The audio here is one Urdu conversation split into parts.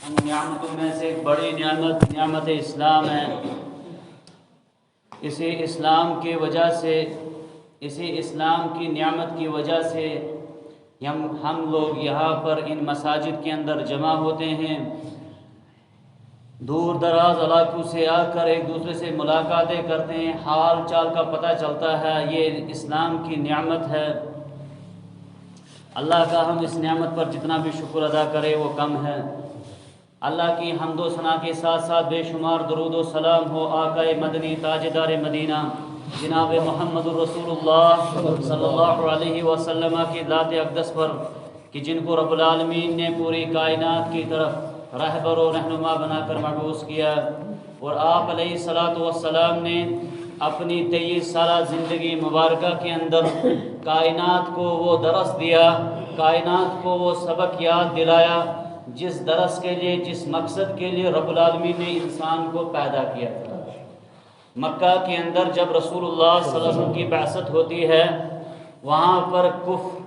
ان نعمتوں میں سے ایک بڑی نعمت اسلام ہے۔ اسی اسلام کی وجہ سے، اسی اسلام کی نعمت کی وجہ سے ہم لوگ یہاں پر ان مساجد کے اندر جمع ہوتے ہیں، دور دراز علاقوں سے آ کر ایک دوسرے سے ملاقاتیں کرتے ہیں، حال چال کا پتہ چلتا ہے۔ یہ اسلام کی نعمت ہے۔ اللہ کا ہم اس نعمت پر جتنا بھی شکر ادا کرے وہ کم ہے۔ اللہ کی حمد و ثنا کے ساتھ ساتھ بے شمار درود و سلام ہو آقا مدنی تاجدار مدینہ جناب محمد الرسول اللہ صلی اللہ علیہ وسلم کی ذات اقدس پر، کہ جن کو رب العالمین نے پوری کائنات کی طرف رہبر و رہنما بنا کر مبعوث کیا، اور آپ علیہ الصلاۃ والسلام نے اپنی 23 سالہ زندگی مبارکہ کے اندر کائنات کو وہ درس دیا، کائنات کو وہ سبق یاد دلایا جس درس کے لیے، جس مقصد کے لیے رب العالمین نے انسان کو پیدا کیا تھا۔ مکہ کے اندر جب رسول اللہ صلی اللہ علیہ وسلم کی بعثت ہوتی ہے، وہاں پر کفر،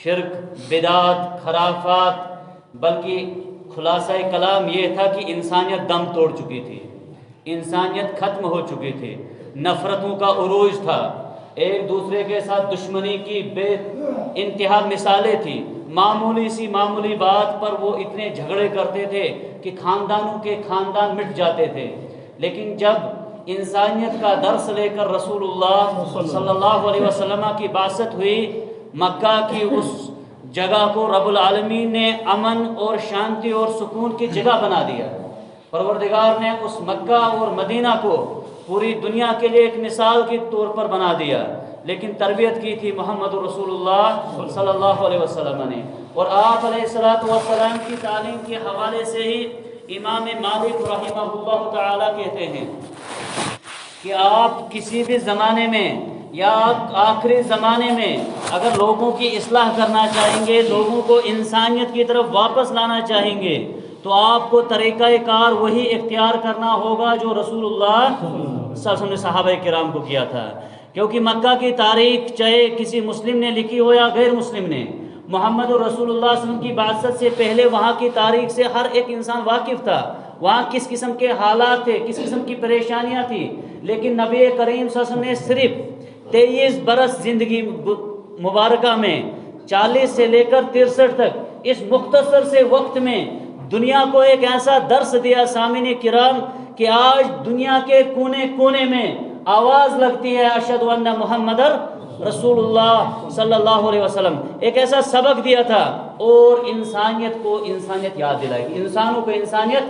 شرک، بدعت، خرافات، بلکہ خلاصہ کلام یہ تھا کہ انسانیت دم توڑ چکی تھی، انسانیت ختم ہو چکی تھی، نفرتوں کا عروج تھا، ایک دوسرے کے ساتھ دشمنی کی بے انتہا مثالیں تھیں۔ معمولی بات پر وہ اتنے جھگڑے کرتے تھے کہ خاندانوں کے خاندان مٹ جاتے تھے۔ لیکن جب انسانیت کا درس لے کر رسول اللہ صلی اللہ علیہ وسلم کی بعثت ہوئی، مکہ کی اس جگہ کو رب العالمین نے امن اور شانتی اور سکون کی جگہ بنا دیا۔ پروردگار نے اس مکہ اور مدینہ کو پوری دنیا کے لیے ایک مثال کے طور پر بنا دیا، لیکن تربیت کی تھی محمد رسول اللہ صلی اللہ علیہ وسلم نے۔ اور آپ علیہ السلام کی تعلیم کے حوالے سے ہی امام مالک رحمہ اللہ تعالی کہتے ہیں کہ آپ کسی بھی زمانے میں یا آخری زمانے میں اگر لوگوں کی اصلاح کرنا چاہیں گے، لوگوں کو انسانیت کی طرف واپس لانا چاہیں گے، تو آپ کو طریقہ کار وہی اختیار کرنا ہوگا جو رسول اللہ صلی اللہ علیہ وسلم نے صحابہ کرام کو کیا تھا۔ کیونکہ مکہ کی تاریخ چاہے کسی مسلم نے لکھی ہو یا غیر مسلم نے، محمد رسول اللہ صلی اللہ علیہ وسلم کی بعثت سے پہلے وہاں کی تاریخ سے ہر ایک انسان واقف تھا، وہاں کس قسم کے حالات تھے، کس قسم کی پریشانیاں تھیں۔ لیکن نبی کریم صلی اللہ علیہ وسلم نے صرف 23 برس زندگی مبارکہ میں 40 سے لے کر 63 تک اس مختصر سے وقت میں دنیا کو ایک ایسا درس دیا سامعین کرام کہ آج دنیا کے کونے کونے میں آواز لگتی ہے اشہد ان محمد رسول اللہ صلی اللہ علیہ وسلم۔ ایک ایسا سبق دیا تھا اور انسانیت کو انسانیت یاد دلائی تھی، انسانوں کو انسانیت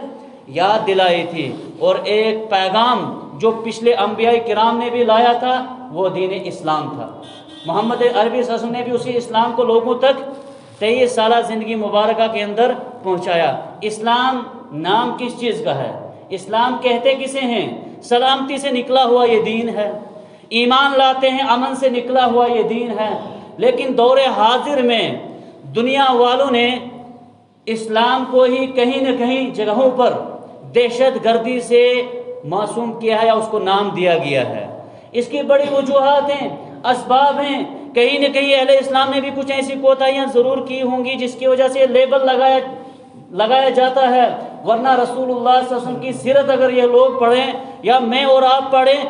یاد دلائی تھی۔ اور ایک پیغام جو پچھلے انبیاء کرام نے بھی لایا تھا وہ دین اسلام تھا۔ محمد عربی صلی اللہ علیہ وسلم نے بھی اسی اسلام کو لوگوں تک 23 سالہ زندگی مبارکہ کے اندر پہنچایا۔ اسلام نام کس چیز کا ہے؟ اسلام کہتے کسے ہیں؟ سلامتی سے نکلا ہوا یہ دین ہے، ایمان لاتے ہیں امن سے نکلا ہوا یہ دین ہے۔ لیکن دور حاضر میں دنیا والوں نے اسلام کو ہی کہیں نہ کہیں جگہوں پر دہشت گردی سے معصوم کیا ہے یا اس کو نام دیا گیا ہے۔ اس کی بڑی وجوہات ہیں، اسباب ہیں۔ کہیں نہ کہیں اہل اسلام نے بھی کچھ ایسی کوتاہیاں ضرور کی ہوں گی جس کی وجہ سے لیبل لگایا جاتا ہے، ورنہ رسول اللہ صلی اللہ علیہ وسلم کی سیرت اگر یہ لوگ پڑھیں یا میں اور آپ پڑھیں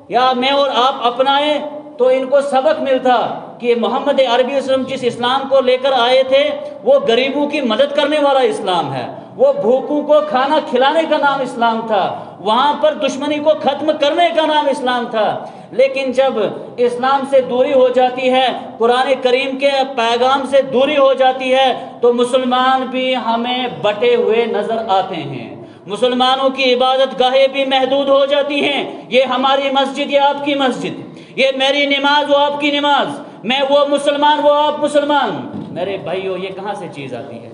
یا میں اور آپ اپنائیں تو ان کو سبق ملتا کہ محمد عربی وسلم جس اسلام کو لے کر آئے تھے وہ غریبوں کی مدد کرنے والا اسلام ہے، وہ بھوکوں کو کھانا کھلانے کا نام اسلام تھا، وہاں پر دشمنی کو ختم کرنے کا نام اسلام تھا۔ لیکن جب اسلام سے دوری ہو جاتی ہے، قرآن کریم کے پیغام سے دوری ہو جاتی ہے، تو مسلمان بھی ہمیں بٹے ہوئے نظر آتے ہیں، مسلمانوں کی عبادت گاہیں بھی محدود ہو جاتی ہیں۔ یہ ہماری مسجد، یہ آپ کی مسجد، یہ میری نماز وہ آپ کی نماز، میں وہ مسلمان وہ آپ مسلمان۔ میرے بھائیو، یہ کہاں سے چیز آتی ہے؟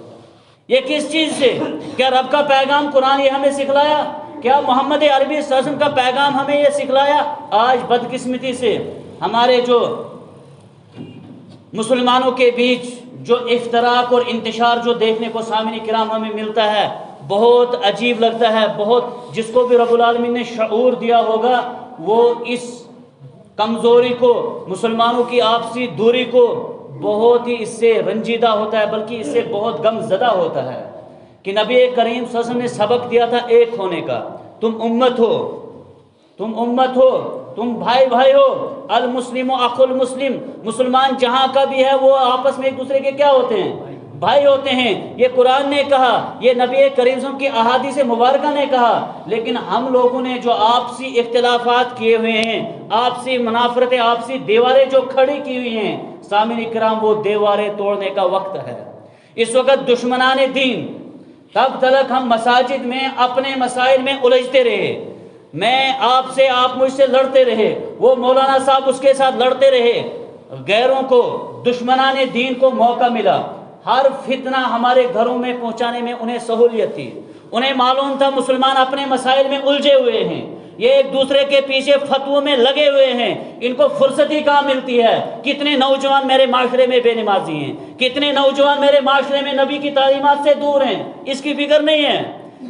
یہ کس چیز سے؟ کیا رب کا پیغام قرآن یہ ہمیں سکھلایا؟ کیا محمد عربی صلی اللہ علیہ وسلم کا پیغام ہمیں یہ سکھلایا؟ آج بدقسمتی سے ہمارے جو مسلمانوں کے بیچ جو افتراق اور انتشار جو دیکھنے کو سامعین کرام ہمیں ملتا ہے، بہت عجیب لگتا ہے۔ بہت جس کو بھی رب العالمین نے شعور دیا ہوگا وہ اس کمزوری کو، مسلمانوں کی آپسی دوری کو بہت ہی اس سے رنجیدہ ہوتا ہے، بلکہ اس سے بہت غم زدہ ہوتا ہے۔ کہ نبی کریم صلی اللہ علیہ وسلم نے سبق دیا تھا ایک ہونے کا. تم امت ہو، تم بھائی بھائی ہو. المسلم اخو المسلم، مسلمان جہاں کا بھی ہے وہ آپس میں ایک دوسرے کے کیا ہوتے ہیں؟ بھائی ہوتے ہیں. یہ قرآن نے کہا، یہ نبی کریم صلی اللہ علیہ وسلم کی احادیث مبارکہ نے کہا. لیکن ہم لوگوں نے جو آپسی اختلافات کیے ہوئے ہیں، آپسی منافرتیں، آپسی دیواریں جو کھڑی کی ہوئی ہیں، سامعین کرام وہ دیواریں توڑنے کا وقت ہے. اس وقت دشمنان دین، تب تک ہم مساجد میں اپنے مسائل میں الجھتے رہے، میں آپ سے، آپ مجھ سے لڑتے رہے، وہ مولانا صاحب اس کے ساتھ لڑتے رہے. غیروں کو، دشمنان دین کو موقع ملا. ہر فتنہ ہمارے گھروں میں پہنچانے میں انہیں سہولیت تھی. انہیں معلوم تھا مسلمان اپنے مسائل میں الجھے ہوئے ہیں، یہ ایک دوسرے کے پیچھے فتووں میں لگے ہوئے ہیں، ان کو فرصت ہی کہاں ملتی ہے. کتنے نوجوان میرے معاشرے میں بے نمازی ہیں، کتنے نوجوان میرے معاشرے میں نبی کی تعلیمات سے دور ہیں. اس کی فکر نہیں ہے،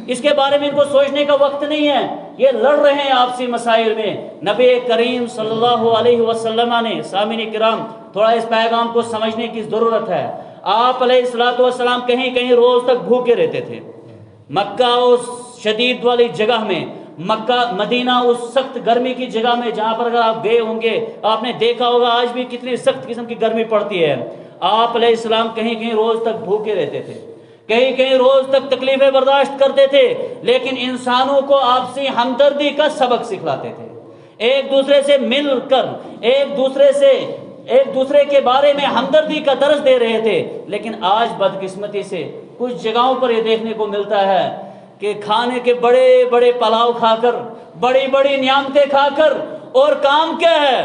اس کے بارے میں ان کو سوچنے کا وقت نہیں ہے. یہ لڑ رہے ہیں آپسی مسائل میں. نبی کریم صلی اللہ علیہ وسلم نے، سامعین کرام تھوڑا اس پیغام کو سمجھنے کی ضرورت ہے. آپ علیہ الصلوۃ والسلام کہیں کہیں روز تک بھوکے رہتے تھے. مکہ اس شدید والی جگہ میں، مکہ مدینہ اس سخت گرمی کی جگہ میں، جہاں پر اگر آپ گئے ہوں گے آپ نے دیکھا ہوگا آج بھی کتنی سخت قسم کی گرمی پڑتی ہے. آپ علیہ السلام کہیں کہیں روز تک بھوکے رہتے تھے، کہیں کہیں روز تک تکلیفیں برداشت کرتے تھے، لیکن انسانوں کو آپسی ہمدردی کا سبق سکھلاتے تھے. ایک دوسرے سے مل کر ایک دوسرے کے بارے میں ہمدردی کا درس دے رہے تھے. لیکن آج بدقسمتی سے کچھ جگہوں پر یہ دیکھنے کو ملتا ہے کہ کھانے کے بڑے بڑے پلاؤ کھا کر، بڑی بڑی نعمتیں کھا کر، اور کام کیا ہے؟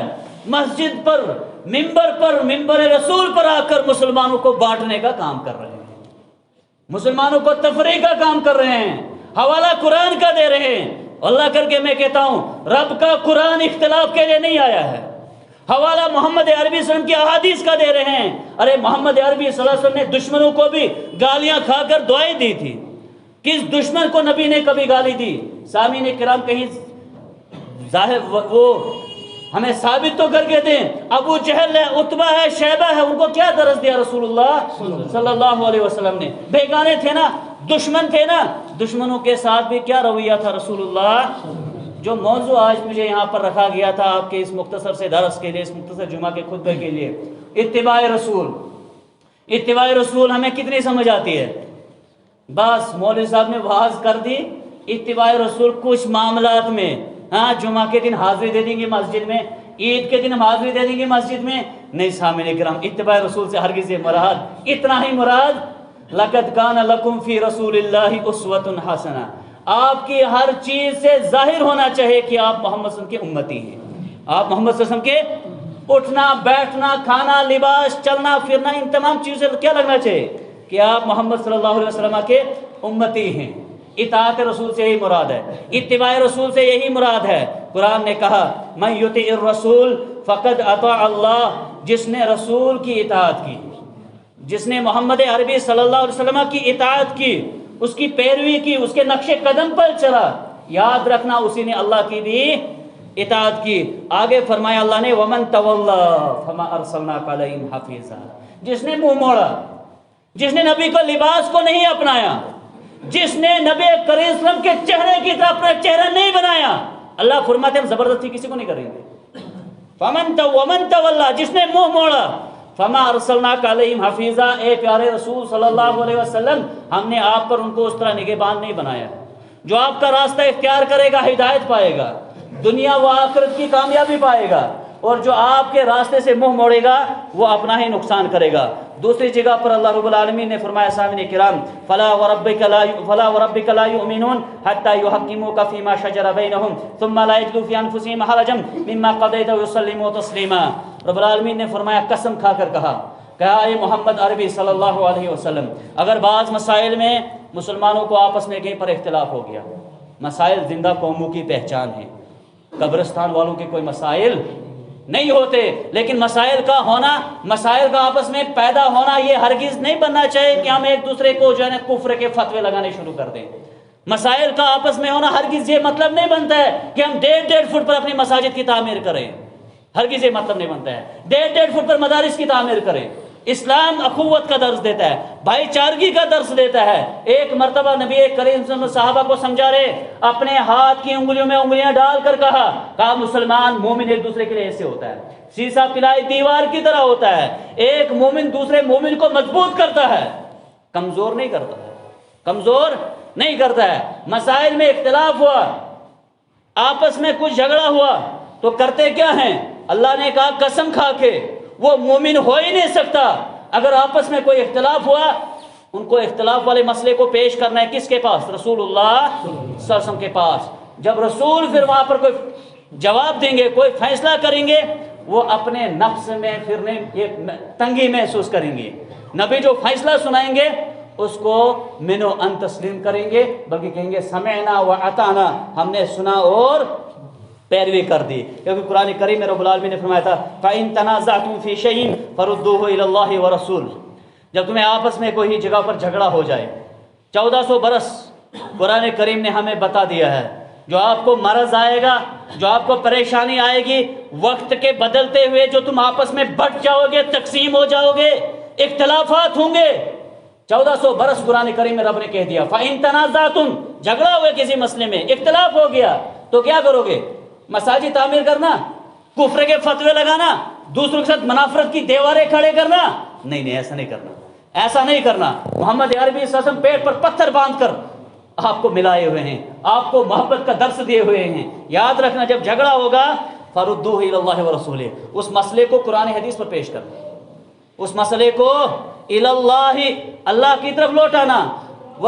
مسجد پر، ممبر رسول پر آ کر مسلمانوں کو بانٹنے کا کام کر رہے ہیں، مسلمانوں کو تفریح کا کام کر رہے ہیں، حوالہ قرآن کا دے رہے ہیں. اللہ کر کے میں کہتا ہوں رب کا قرآن اختلاف کے لیے نہیں آیا ہے. حوالہ محمد عربی صلی اللہ علیہ وسلم کی احادیث کا دے رہے ہیں. ارے محمد عربی صلی اللہ علیہ وسلم نے دشمنوں کو بھی گالیاں کھا کر دعائیں دی تھی. کس دشمن کو نبی نے کبھی گالی دی؟ سامعین کرام کہیں ظاہر وہ ہمیں ثابت تو کر کے دیں. ابو جہل ہے، عتبہ ہے، شیبہ ہے، ان کو کیا درس دیا رسول اللہ صلی اللہ علیہ وسلم نے؟ بیگانے تھے نا، دشمن تھے نا. دشمنوں کے ساتھ بھی کیا رویہ تھا رسول اللہ؟ جو موضوع آج مجھے یہاں پر رکھا گیا تھا آپ کے اس مختصر سے درس کے لیے، اس مختصر جمعہ کے خطبے کے لیے، اتباع رسول. اتباع رسول ہمیں کتنی سمجھ آتی ہے؟ بس مولوی صاحب نے واعظ کر دی، اتباع رسول کچھ معاملات میں، ہاں جمعہ کے دن حاضری دے دیں گے مسجد میں، عید کے دن ہم حاضری دے دیں گے مسجد میں. نہیں سامعین کرام، اتباع رسول سے ہرگز یہ مراد اتنا ہی مراد لقد کان لکم فی رسول اللہ اسوۃ حسنہ. آپ کی ہر چیز سے ظاہر ہونا چاہیے کہ آپ محمد صلی اللہ علیہ وسلم کے امتی ہیں. آپ محمد صلی اللہ علیہ وسلم کے اٹھنا بیٹھنا کھانا لباس چلنا پھرنا ان تمام چیزوں سے کیا لگنا چاہیے کہ آپ محمد صلی اللہ علیہ وسلم کے امتی ہیں. اطاعت رسول سے یہی مراد ہے، اتباع رسول سے یہی مراد ہے. قرآن نے کہا من یطع الرسول فقد اطاع اللہ. جس نے رسول کی اطاعت کی، جس نے محمد عربی صلی اللہ علیہ وسلم کی اطاعت کی، اس کی پیروی کی، اس کے نقش قدم پر چلا، یاد رکھنا اسی نے اللہ کی بھی اطاعت کی. آگے فرمایا اللہ نے ومن تولی فما ارسلناک علیہم حفیظا. جس نے منہ موڑا، جس نے نبی کو لباس کو نہیں اپنایا، جس نے نبی کریم صلی اللہ علیہ وسلم کے چہرے کی طرف اپنا چہرہ نہیں بنایا، اللہ فرماتے ہیں ہم زبردستی کسی کو نہیں کریں گے. ومن تولی، جس نے منہ موڑا، فما ارسلناک علیہم حفیظا. اے پیارے رسول صلی اللہ علیہ وسلم، ہم نے آپ پر ان کو اس طرح نگہبان نہیں بنایا. جو آپ کا راستہ اختیار کرے گا ہدایت پائے گا، دنیا و آخرت کی کامیابی پائے گا، اور جو آپ کے راستے سے منہ موڑے گا وہ اپنا ہی نقصان کرے گا. دوسری جگہ پر اللہ رب العالمین نے فرمایا سامعین کرام فلا وربک لا یؤمنون حتی یحکموک فیما شجر بینہم ثم لا یجدوا فی انفسہم حرجا مما قضیت ویسلموا تسلیما. رب العالمین نے فرمایا قسم کھا کر کہا اے محمد عربی صلی اللہ علیہ وسلم، اگر بعض مسائل میں مسلمانوں کو آپس میں کہیں پر اختلاف ہو گیا، مسائل زندہ قوموں کی پہچان ہے، قبرستان والوں کے کوئی مسائل نہیں ہوتے، لیکن مسائل کا ہونا، مسائل کا آپس میں پیدا ہونا یہ ہرگز نہیں بننا چاہیے کہ ہم ایک دوسرے کو جو ہے نا کفر کے فتوے لگانے شروع کر دیں. مسائل کا آپس میں ہونا ہرگز یہ مطلب نہیں بنتا ہے کہ ہم 1.5 فٹ پر اپنی مساجد کی تعمیر کریں، ہرگز یہ مطلب نہیں بنتا ہے. 1.5 فٹ پر مدارس کی تعمیر کریں. اسلام اخوت کا درس دیتا ہے، بھائی چارگی کا درس دیتا ہے۔ ایک مرتبہ نبی کریم صلی اللہ علیہ وسلم صحابہ کو سمجھا رہے، اپنے ہاتھ کی انگلیوں میں انگلیاں ڈال کر کہا مسلمان مومن ایک دوسرے کے لیے ایسے ہوتا ہے، سیسا پلائی دیوار کی طرح ہوتا ہے، ایک مومن دوسرے مومن کو مضبوط کرتا ہے، کمزور نہیں کرتا ہے، کمزور نہیں کرتا ہے۔ مسائل میں اختلاف ہوا، آپس میں کچھ جھگڑا ہوا تو کرتے کیا ہیں؟ اللہ نے کہا قسم کھا کے وہ مومن ہو ہی نہیں سکتا۔ اگر آپس میں کوئی اختلاف ہوا، ان کو اختلاف والے مسئلے کو پیش کرنا ہے کس کے پاس؟ رسول اللہ صلی اللہ علیہ وسلم کے پاس۔ جب رسول پھر وہاں پر کوئی جواب دیں گے، کوئی فیصلہ کریں گے، وہ اپنے نفس میں پھرنے تنگی محسوس کریں گے۔ نبی جو فیصلہ سنائیں گے اس کو منو ان تسلیم کریں گے، بلکہ کہیں گے سمعنا و اطعنا، ہم نے سنا اور پیروی کر دی۔ کیونکہ قرآن کریم میں رب العالمین نے فرمایا تھا فَإِن تَنَازَعْتُمْ فِي شَيْءٍ فَرُدُّوهُ إِلَى اللَّهِ وَرَسُولِهِ، جب تمہیں آپس میں کوئی جگہ پر جھگڑا ہو جائے، 1400 برس قرآن کریم نے ہمیں بتا دیا ہے، جو آپ کو مرض آئے گا، جو آپ کو پریشانی آئے گی، وقت کے بدلتے ہوئے جو تم آپس میں بٹ جاؤ گے، تقسیم ہو جاؤ گے، اختلافات ہوں گے، 1400 برس قرآن کریم میں رب نے کہہ دیا فَإِن تَنَازَعْتُمْ، جھگڑا ہوئے کسی مسئلے میں، اختلاف ہو گیا تو کیا کرو گے؟ مساجد تعمیر کرنا، کفر کے فتوے لگانا، دوسروں کے ساتھ منافرت کی دیواریں کھڑے کرنا؟ نہیں، ایسا نہیں کرنا، ایسا نہیں کرنا۔ محمد عربی صلی اللہ علیہ وسلم پیٹ پر پتھر باندھ کر آپ کو ملائے ہوئے ہیں، آپ کو محبت کا درس دیے ہوئے ہیں۔ یاد رکھنا جب جھگڑا ہوگا فَرُدُّوهُ إِلَى اللَّهِ وَرَسُولِهِ، اس مسئلے کو قرآن حدیث پر پیش کرنا، اس مسئلے کو إِلَى اللَّهِ، اللہ کی طرف لوٹانا،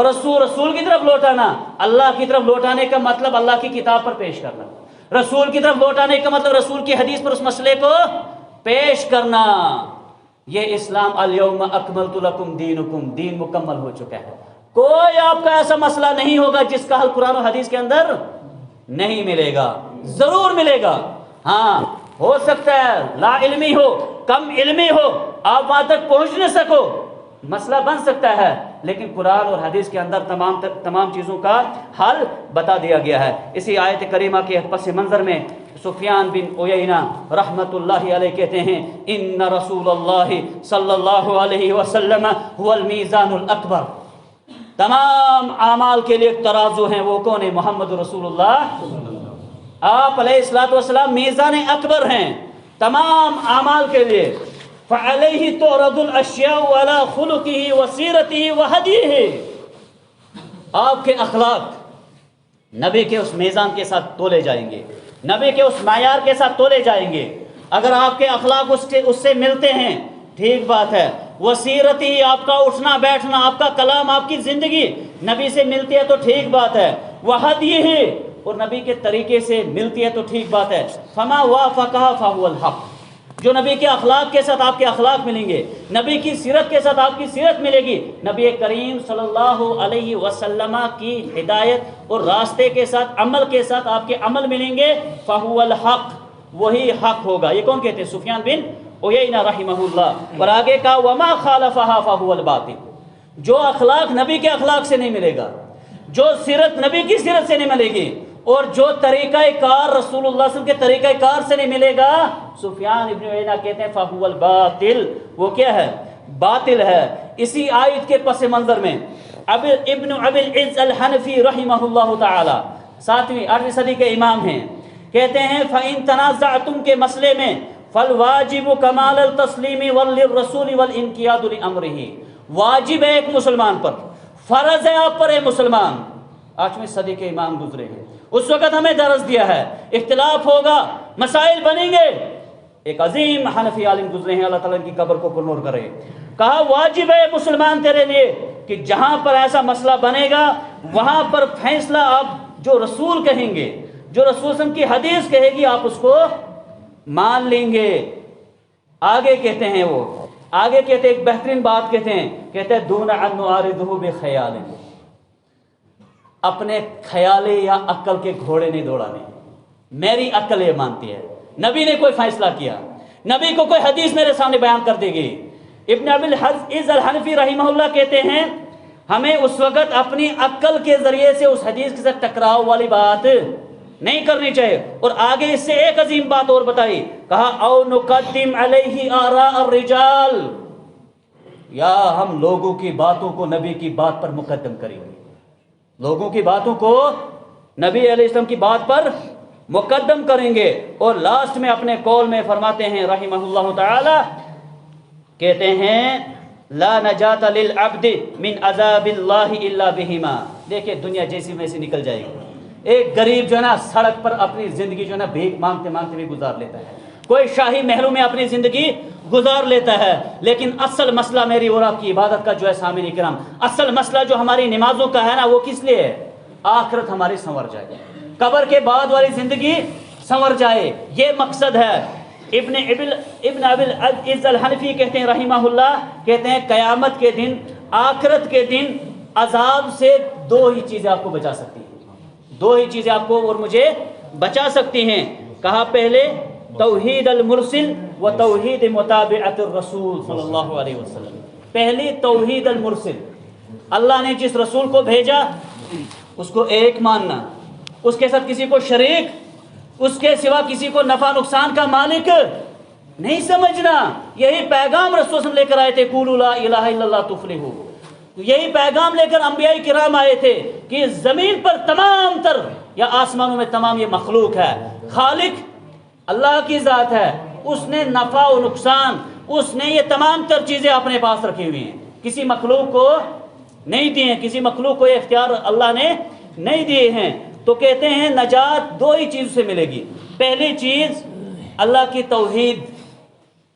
رسول کی طرف لوٹانا۔ اللہ کی طرف لوٹانے کا مطلب اللہ کی کتاب پر پیش کرنا، رسول کی طرف لوٹانے کا مطلب رسول کی حدیث پر اس مسئلے کو پیش کرنا۔ یہ اسلام الیوم اکملت لکم دینکم، دین مکمل ہو چکا ہے۔ کوئی آپ کا ایسا مسئلہ نہیں ہوگا جس کا حل قرآن و حدیث کے اندر نہیں ملے گا، ضرور ملے گا۔ ہاں، ہو سکتا ہے لا علمی ہو، کم علمی ہو، آپ وہاں تک پہنچ نہ سکو، مسئلہ بن سکتا ہے، لیکن قرآن اور حدیث کے اندر تمام چیزوں کا حل بتا دیا گیا ہے۔ اسی آیت کریمہ کے پس منظر میں سفیان بن عیینہ رحمت اللہ علیہ کہتے ہیں ان رسول اللہ صلی اللہ علیہ وسلم هو المیزان الاکبر، تمام اعمال کے لیے ایک ترازو ہیں، وہ کون ہے؟ محمد رسول اللہ، آپ علیہ الصلوۃ والسلام میزان اکبر ہیں تمام اعمال کے لیے۔ فعلیہ تعرض الاشیاء علی خلقہ وسیرتہ وہدیہ، آپ کے اخلاق نبی کے اس میزان کے ساتھ تولے جائیں گے، نبی کے اس معیار کے ساتھ تولے جائیں گے۔ اگر آپ کے اخلاق اس سے ملتے ہیں ٹھیک بات ہے، وسیرتی، آپ کا اٹھنا بیٹھنا، آپ کا کلام، آپ کی زندگی نبی سے ملتی ہے تو ٹھیک بات ہے، وہدیہ، اور نبی کے طریقے سے ملتی ہے تو ٹھیک بات ہے۔ فما وافقہ فہو الحق، جو نبی کے اخلاق کے ساتھ آپ کے اخلاق ملیں گے، نبی کی سیرت کے ساتھ آپ کی سیرت ملے گی، نبی کریم صلی اللہ علیہ وسلم کی ہدایت اور راستے کے ساتھ، عمل کے ساتھ آپ کے عمل ملیں گے، فہو الحق، وہی حق ہوگا۔ یہ کون کہتے ہیں؟ سفیان بن عیینہ رحمہ اللہ۔ اور آگے کہا وما خالفہا فہو الباطل، جو اخلاق نبی کے اخلاق سے نہیں ملے گا، جو سیرت نبی کی سیرت سے نہیں ملے گی، اور جو طریقہ کار رسول اللہ صلی اللہ علیہ وسلم کے طریقہ کار سے نہیں ملے گا، سفیان ابن عیینہ کہتے ہیں فہو الباطل، وہ کیا ہے؟ باطل ہے۔ اسی آیت کے پس منظر میں ابن ابی العز الحنفی رحمہ اللہ تعالی، 7ویں 8ویں صدی کے امام ہیں، کہتے ہیں فَإِن تَنَازَعْتُمْ کے مسئلے میں فَالْوَاجِبُ كَمَالَ التَّسْلِيمِ وَلِلرَّسُولِ وَالْإِنْقِيَادُ لِأَمْرِهِ، واجب ہے ایک مسلمان پر، فرض ہے آپ پر اے مسلمان۔ 8ویں صدی کے امام گزرے ہیں، اس وقت ہمیں درس دیا ہے، اختلاف ہوگا، مسائل بنیں گے۔ ایک عظیم حنفی عالم گزرے ہیں، اللہ تعالیٰ کی قبر کو پرنور کرے، کہا واجب ہے مسلمان تیرے لیے کہ جہاں پر ایسا مسئلہ بنے گا وہاں پر فیصلہ آپ جو رسول کہیں گے، جو رسول صلی اللہ علیہ وسلم کی حدیث کہے گی، آپ اس کو مان لیں گے۔ آگے کہتے ہیں آگے کہتے ہیں ایک بہترین بات کہتے ہیں دون ان نعارضہ بخیال، اپنے خیالے یا عقل کے گھوڑے نہیں دوڑانے، میری عقل یہ مانتی ہے، نبی نے کوئی فیصلہ کیا، نبی کو کوئی حدیث میرے سامنے بیان کر دے گی۔ ابن ابی العز الحنفی رحمہ اللہ کہتے ہیں ہمیں اس وقت اپنی عقل کے ذریعے سے اس حدیث کے ساتھ ٹکراؤ والی بات نہیں کرنی چاہیے۔ اور آگے اس سے ایک عظیم بات اور بتائی، کہا او نقدم علیہ آراء الرجال، یا ہم لوگوں کی باتوں کو نبی کی بات پر مقدم کریں گے، لوگوں کی باتوں کو نبی علیہ السلام کی بات پر مقدم کریں گے۔ اور لاسٹ میں اپنے قول میں فرماتے ہیں رحمہ اللہ تعالی، کہتے ہیں لا نجات للعبد من عذاب اللہ الا بہما۔ دیکھیں دنیا جیسی ویسی نکل جائے گی، ایک غریب جو ہے نا سڑک پر اپنی زندگی جو ہے نا بھیک مانگتے مانگتے بھی گزار لیتا ہے، کوئی شاہی محلوں میں اپنی زندگی گزار لیتا ہے، لیکن اصل مسئلہ میری اور آپ کی عبادت کا جو ہے سامعین کرام، اصل مسئلہ جو ہماری نمازوں کا ہے نا، وہ کس لیے ہے؟ آخرت ہماری سنور جائے، قبر کے بعد والی زندگی سنور جائے، یہ مقصد ہے۔ ابن ابی العز الحنفی کہتے ہیں رحمہ اللہ، کہتے ہیں قیامت کے دن، آخرت کے دن عذاب سے دو ہی چیزیں آپ کو بچا سکتی ہیں، دو ہی چیزیں آپ کو اور مجھے بچا سکتی ہیں۔ کہا پہلے توحید المرسل و توحید متابعت الرسول صلی اللہ علیہ وسلم۔ پہلی توحید المرسل، اللہ نے جس رسول کو بھیجا اس کو ایک ماننا، اس کے ساتھ کسی کو شریک، اس کے سوا کسی کو نفع نقصان کا مالک نہیں سمجھنا۔ یہی پیغام رسول صلی اللہ علیہ وسلم لے کر آئے تھے، قولوا لا الہ الا اللہ تفلحوا۔ یہی پیغام لے کر انبیاء کرام آئے تھے کہ زمین پر تمام تر یا آسمانوں میں تمام یہ مخلوق ہے، خالق اللہ کی ذات ہے، اس نے نفع و نقصان، اس نے یہ تمام تر چیزیں اپنے پاس رکھی ہوئی ہیں، کسی مخلوق کو نہیں دی ہیں، کسی مخلوق کو یہ اختیار اللہ نے نہیں دیے ہیں۔ تو کہتے ہیں نجات دو ہی چیز سے ملے گی، پہلی چیز اللہ کی توحید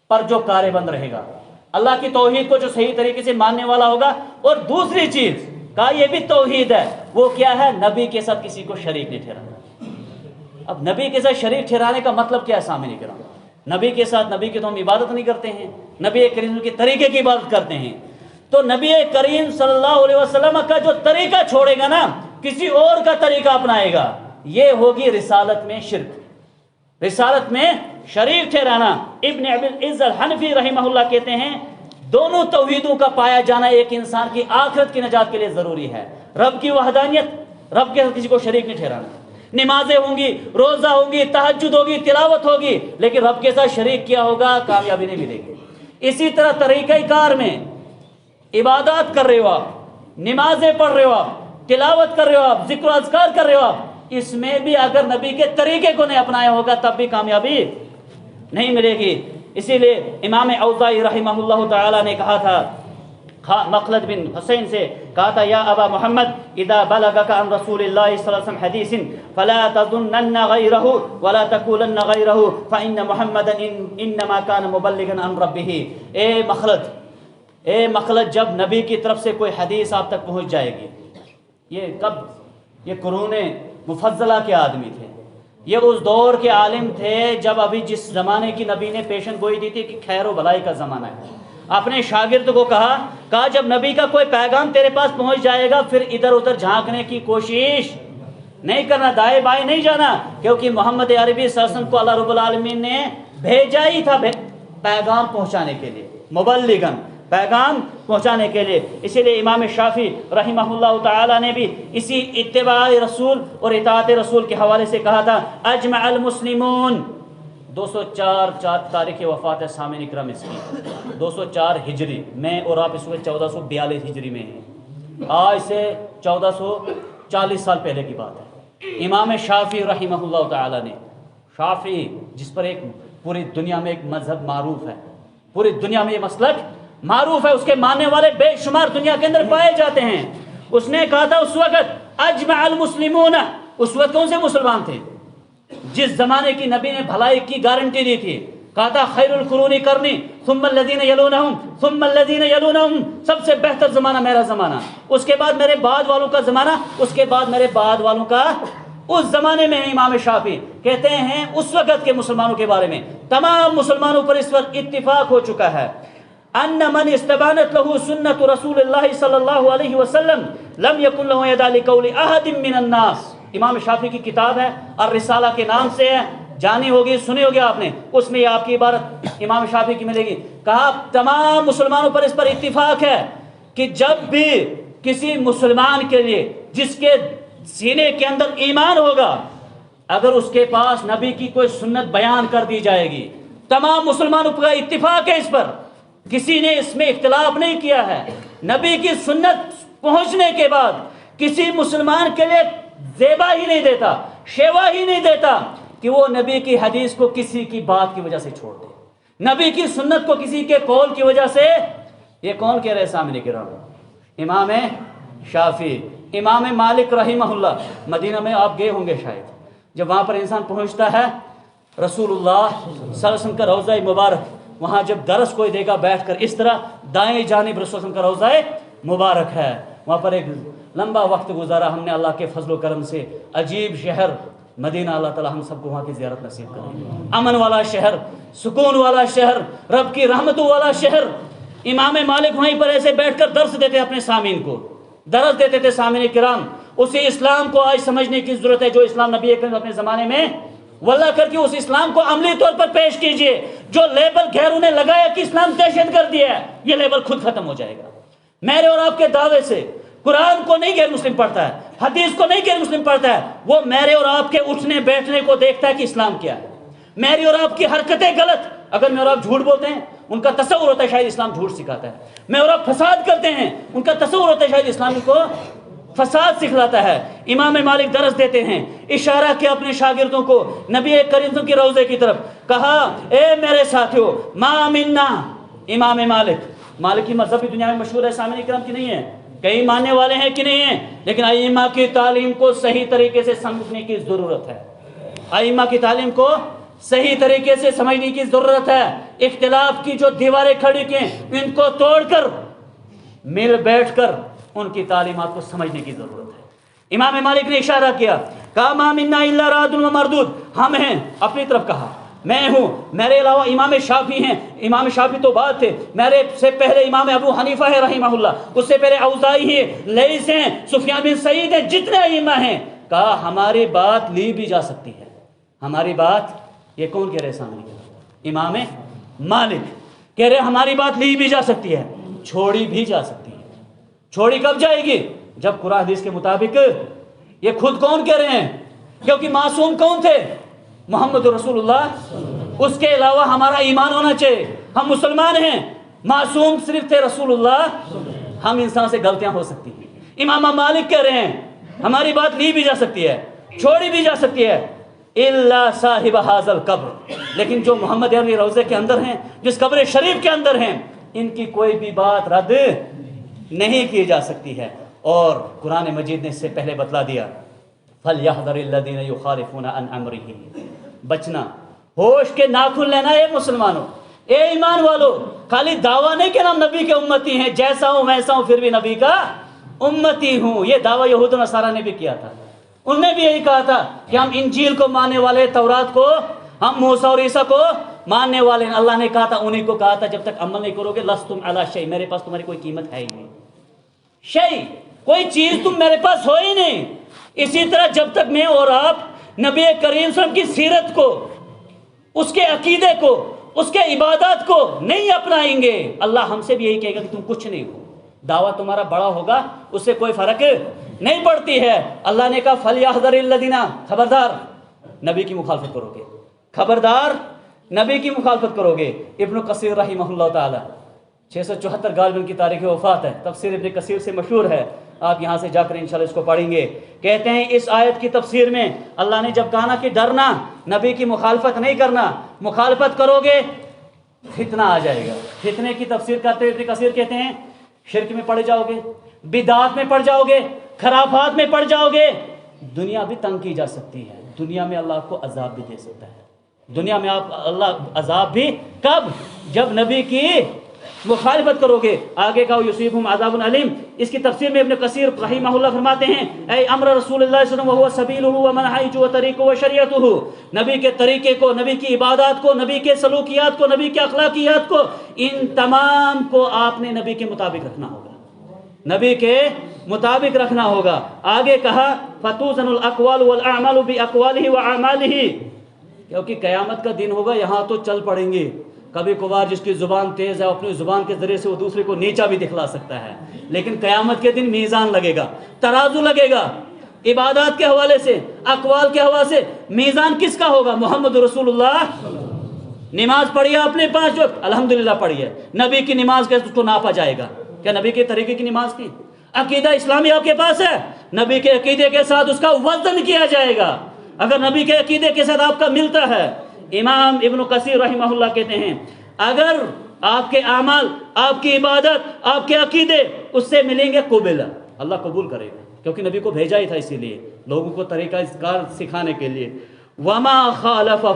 پر جو کار بند رہے گا، اللہ کی توحید کو جو صحیح طریقے سے ماننے والا ہوگا، اور دوسری چیز کہا یہ بھی توحید ہے، وہ کیا ہے؟ نبی کے ساتھ کسی کو شریک نہیں ٹھہرانا۔ اب نبی کے ساتھ شریک ٹھہرانے کا مطلب کیا ہے سامنے کرام؟ نبی کے ساتھ، نبی کی تو ہم عبادت نہیں کرتے ہیں، نبی کریم کے طریقے کی عبادت کرتے ہیں، تو نبی کریم صلی اللہ علیہ وسلم کا جو طریقہ چھوڑے گا نا، کسی اور کا طریقہ اپنائے گا، یہ ہوگی رسالت میں شرک، رسالت میں شریک ٹھہرانا۔ ابن ابی العز الحنفی رحمہ اللہ کہتے ہیں دونوں توحیدوں کا پایا جانا ایک انسان کی آخرت کی نجات کے لیے ضروری ہے۔ رب کی وحدانیت، رب کے ساتھ کسی کو شریک نہیں ٹھہرانا، نمازیں ہوں گی، روزہ ہوگی، تہجد ہوگی، تلاوت ہوگی، لیکن رب کے ساتھ شریک کیا ہوگا کامیابی نہیں ملے گی۔ اسی طرح طریقہ کار میں عبادات کر رہے ہو آپ، نمازیں پڑھ رہے ہو آپ، تلاوت کر رہے ہو آپ، ذکر و اذکار کر رہے ہو آپ، اس میں بھی اگر نبی کے طریقے کو نہیں اپنایا ہوگا تب بھی کامیابی نہیں ملے گی۔ اسی لیے امام اوزاعی رحمہ اللہ تعالی نے کہا تھا، مخلد بن حسین سے کہا تھا، یا ابا محمد اذا بلغك عن رسول اللہ صلی اللہ علیہ وسلم حدیث فلا تظنن غیرہ ولا تقولن غیرہ فإن محمدا انما كان مبلغا عن ربه۔ اے مخلد، جب نبی کی طرف سے کوئی حدیث آپ تک پہنچ جائے گی، یہ کب؟ یہ قرون مفضلہ کے آدمی تھے، یہ اس دور کے عالم تھے جب ابھی جس زمانے کی نبی نے پیشن گوئی دی تھی کہ خیر و بھلائی کا زمانہ ہے۔ اپنے شاگرد کو کہا جب نبی کا کوئی پیغام تیرے پاس پہنچ جائے گا پھر ادھر ادھر جھانکنے کی کوشش نہیں کرنا، دائیں بائیں نہیں جانا، کیونکہ محمد عربی صلی اللہ علیہ وسلم کو اللہ رب العالمین نے بھیجا ہی تھا پیغام پہنچانے کے لیے، مبلغاً، پیغام پہنچانے کے لیے۔ اسی لیے امام شافعی رحمہ اللہ تعالی نے بھی اسی اتباع رسول اور اطاعت رسول کے حوالے سے کہا تھا، اجمع المسلمون، 204 تاریخ وفات ہے سامعین اکرام اس کی، 204 ہجری میں، اور آپ اس وقت 1442 ہجری میں ہیں، آج سے 1440 سال پہلے کی بات ہے۔ امام شافعی رحمہ اللہ تعالی نے، شافعی جس پر ایک پوری دنیا میں ایک مذہب معروف ہے، پوری دنیا میں یہ مسلک معروف ہے، اس کے ماننے والے بے شمار دنیا کے اندر پائے جاتے ہیں، اس نے کہا تھا اس وقت اجمع المسلمون، اس وقت کون سے مسلمان تھے؟ جس زمانے کی نبی نے بھلائی کی گارنٹی دی تھی، کہا تھا خیر القرون قرنی ثم الذین یلونہم ثم الذین یلونہم، سب سے بہتر زمانہ میرا زمانہ، اس کے بعد میرے بعد والوں کا زمانہ، اس کے بعد میرے بعد والوں کا، اس زمانے میں امام شافعی کہتے ہیں اس وقت کے مسلمانوں کے بارے میں تمام مسلمانوں پر اس وقت اتفاق ہو چکا ہے، ان من استبانت له سنت رسول اللہ صلی اللہ علیہ وسلم لم یکن له یدا لقول احد من الناس۔ امام شافعی کی کتاب ہے الرسالہ کے نام سے ہے، جانی ہوگی، سنی ہوگی آپ نے، اس میں آپ کی عبارت امام شافعی کی ملے گی، کہا تمام مسلمانوں پر اس پر اتفاق ہے کہ جب بھی کسی مسلمان کے لیے جس کے سینے کے اندر ایمان ہوگا، اگر اس کے پاس نبی کی کوئی سنت بیان کر دی جائے گی، تمام مسلمانوں کا اتفاق ہے اس پر کسی نے اس میں اختلاف نہیں کیا ہے۔ نبی کی سنت پہنچنے کے بعد کسی مسلمان کے لیے زیبا ہی نہیں دیتا، شیوا ہی نہیں دیتا کہ وہ نبی کی حدیث کو کسی کی بات کی وجہ سے چھوڑ دے، نبی کی سنت کو کسی کے قول کی وجہ سے۔ یہ کون کہہ رہے سامنے کرام؟ امام شافعی، امام مالک رحمہ اللہ۔ مدینہ میں آپ گئے ہوں گے شاید، جب وہاں پر انسان پہنچتا ہے، رسول اللہ صلی اللہ علیہ وسلم کا روضہ مبارک، وہاں جب درس کوئی دے گا بیٹھ کر، اس طرح دائیں جانب رسول اللہ کا روضہ مبارک ہے، وہاں پر ایک لمبا وقت گزارا ہم نے اللہ کے فضل و کرم سے۔ عجیب شہر مدینہ، اللہ تعالی ہم سب کو وہاں کی زیارت نصیب کرے۔ امن والا شہر، سکون والا شہر، رب کی رحمتوں والا شہر۔ امام مالک وہیں پر ایسے بیٹھ کر درس دیتے اپنے سامعین کو، درس دیتے تھے سامعین کرام۔ اسی اسلام کو آج سمجھنے کی ضرورت ہے جو اسلام نبی اکرم اپنے زمانے میں واللہ کر کے اس اسلام کو عملی طور پر پیش کیجئے۔ جو لیبل غیروں نے لگایا کہ اسلام دہشت گردی ہے، یہ لیبل خود ختم ہو جائے گا۔ میرے اور آپ کے دعوے سے قرآن کو نہیں غیر مسلم پڑھتا ہے، حدیث کو نہیں غیر مسلم پڑھتا ہے، وہ میرے اور آپ کے اٹھنے بیٹھنے کو دیکھتا ہے کہ اسلام کیا ہے۔ میری اور آپ کی حرکتیں غلط، اگر میں اور آپ جھوٹ بولتے ہیں ان کا تصور ہوتا ہے شاید اسلام جھوٹ سکھاتا ہے۔ میں اور آپ فساد کرتے ہیں، ان کا تصور ہوتا ہے شاید اسلام کو فساد سکھلاتا ہے۔ امام مالک درس دیتے ہیں، اشارہ کیا اپنے شاگردوں کو نبی کریم کے روضے کی طرف، کہا اے میرے ساتھیو ما منا۔ امام مالک کی مذہب بھی دنیا میں مشہور ہے، سامعین کرام کی نہیں ہے، کئی ماننے والے ہیں کہ نہیں ہیں، لیکن ائمہ کی تعلیم کو صحیح طریقے سے سمجھنے کی ضرورت ہے۔ ائمہ کی تعلیم کو صحیح طریقے سے سمجھنے کی ضرورت ہے۔ اختلاف کی جو دیواریں کھڑی کی ان کو توڑ کر مل بیٹھ کر ان کی تعلیمات کو سمجھنے کی ضرورت ہے۔ امام مالک نے اشارہ کیا، کہا ما منا الا راد و مردود، ہم ہیں، اپنی طرف کہا میں ہوں، میرے علاوہ امام شافعی ہیں، امام شافعی تو بعد تھے، میرے سے پہلے امام ابو حنیفہ ہے رحمہ اللہ، اس سے پہلے اوزاعی ہیں، لیث ہیں، سفیان بن سعید ہیں، جتنے ائمہ ہیں، کہا ہماری بات لی بھی جا سکتی ہے۔ ہماری بات، یہ کون کہہ رہے سامنے؟ امام مالک کہہ رہے ہماری بات لی بھی جا سکتی ہے، چھوڑی بھی جا سکتی ہے۔ چھوڑی کب جائے گی؟ جب قرآن حدیث کے مطابق۔ یہ خود کون کہہ رہے ہیں؟ کیونکہ معصوم کون تھے؟ محمد رسول اللہ، اس کے علاوہ ہمارا ایمان ہونا چاہیے، ہم مسلمان ہیں، معصوم صرف تھے رسول اللہ۔ ہم انسان سے غلطیاں ہو سکتی ہیں۔ امام مالک کہہ رہے ہیں ہماری بات لی بھی جا سکتی ہے، چھوڑی بھی جا سکتی ہے، الا صاحب ھذا القبر، لیکن جو محمد علی روضے کے اندر ہیں، جس قبر شریف کے اندر ہیں، ان کی کوئی بھی بات رد نہیں کی جا سکتی ہے۔ اور قرآن مجید نے اس سے پہلے بتلا دیا فَلْيَحْذَرِ الَّذِينَ يُخَالِفُونَ عَنْ أَمْرِهِ، بچنا، ہوش کے ناخن لینا۔ اے مسلمانوں، اے ایمان والو، خالی دعویٰ نہیں کہ ہم نبی کے امتی ہیں، جیسا ہوں ویسا ہوں پھر بھی نبی کا امتی ہوں۔ یہ دعویٰ یہود و نصارہ نے بھی کیا تھا، انہوں نے بھی یہی کہا تھا کہ ہم انجیل کو ماننے والے، تورات کو، ہم موسیٰ اور عیسیٰ کو ماننے والے ہیں۔ اللہ نے کہا تھا، انہی کو کہا تھا جب تک عمل نہیں کرو گے لستم علی شیء، میرے پاس تمہاری کوئی قیمت ہے ہی نہیں، شیء، کوئی چیز تم میرے پاس ہو ہی نہیں۔ اسی طرح جب تک میں اور آپ نبی کریم صلی اللہ علیہ وسلم کی سیرت کو، اس کے عقیدے کو، اس کے عبادات کو نہیں اپنائیں گے، اللہ ہم سے بھی یہی کہے گا کہ تم کچھ نہیں ہو۔ دعویٰ تمہارا بڑا ہوگا، اس سے کوئی فرق نہیں پڑتی ہے۔ اللہ نے کہا فَلْيَحْذَرِ الَّذِينَ، خبردار نبی کی مخالفت کرو گے، خبردار نبی کی مخالفت کرو گے۔ ابن کثیر رحمہ اللہ تعالی 674 غالباً کی تاریخ وفات ہے، تفسیر ابن کثیر سے مشہور ہے، آپ یہاں سے جا کر انشاءاللہ اس کو پڑھیں گے۔ کہتے ہیں اس آیت کی تفسیر میں اللہ نے جب کہا کہ ڈرنا، نبی کی مخالفت نہیں کرنا، مخالفت کرو گے فتنہ آ جائے گا۔ فتنے کی تفسیر کرتے ہوئے ابن کثیر کہتے ہیں شرک میں پڑ جاؤ گے، بدعات میں پڑ جاؤ گے، خرافات میں پڑ جاؤ گے، دنیا بھی تنگ کی جا سکتی ہے، دنیا میں اللہ آپ کو عذاب بھی دے سکتا ہے۔ دنیا میں آپ اللہ عذاب بھی کب؟ جب نبی کی مخالفت کرو گے۔ آگے کا یصیبہم عذاب علیم، اس کی تفسیر میں ابن کثیر رحمہ اللہ فرماتے ہیں اے امر رسول اللہ صلی اللہ علیہ وسلم وهو سبیلہ ومنہجہ وطریقہ وشریعتہ، نبی کے طریقے کو، نبی کی عبادات کو، نبی کے سلوکیات کو، نبی کے اخلاقیات کو، ان تمام کو آپ نے نبی کے مطابق رکھنا ہوگا، نبی کے مطابق رکھنا ہوگا۔ آگے کہا فتوزن الاقوال والاعمال باقوالہ واعمالہ، کیونکہ قیامت کا دن ہوگا، یہاں تو چل پڑیں گے، کبھی کبھار جس کی زبان تیز ہے اپنی زبان کے ذریعے سے وہ دوسرے کو نیچا بھی دکھلا سکتا ہے، لیکن قیامت کے دن میزان لگے گا، ترازو لگے گا، عبادات کے حوالے سے، اقوال کے حوالے سے میزان کس کا ہوگا؟ محمد رسول اللہ، نماز پڑھی آپ نے 5 وقت، الحمدللہ پڑھی ہے، نبی کی نماز کے اس کو ناپا جائے گا؟ کیا نبی کے طریقے کی نماز تھی؟ عقیدہ اسلامی آپ کے پاس ہے، نبی کے عقیدے کے ساتھ اس کا وزن کیا جائے گا، اگر نبی کے عقیدے کے ساتھ آپ کا ملتا ہے۔ امام ابن کثیر رحمہ اللہ کہتے ہیں اگر آپ کے اعمال، آپ کی عبادت، آپ کے عقیدے اس سے ملیں گے، قبول، اللہ قبول کرے گا، کیونکہ نبی کو بھیجا ہی تھا اسی لیے، لوگوں کو طریقہ کار سکھانے کے لیے۔ وما خالفہ،